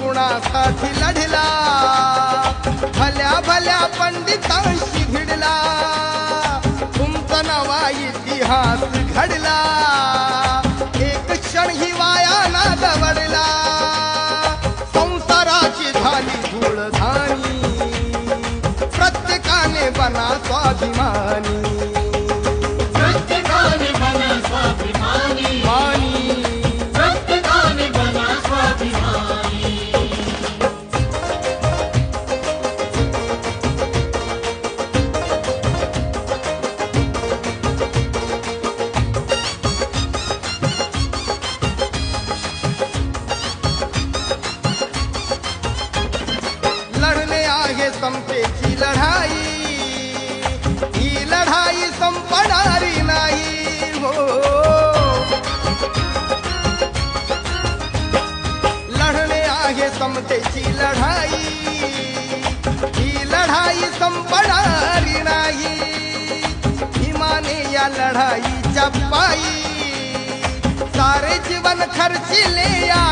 कुणासाठी लढला, भल्या भल्या पंडितांशी भिडला, तुमचा नवा इतिहास घडला, एक क्षण ही वाया ना दवडला, संसाराची झाली धूळधाणी, प्रत्येकाने बना स्वाभिमानी, प्रत्येकाने बना स्वाभिमानी, प्रत्येकाने बना स्वाभिमानी. लढणे आहे समतेची लढाई, ही लढाई संपणारी नाही हो. लढणे आहे समतेची लढाई, ही लढाई संपणारी नाही, भीमाने या लढाईच्या पायी सारे जीवन खर्चिले या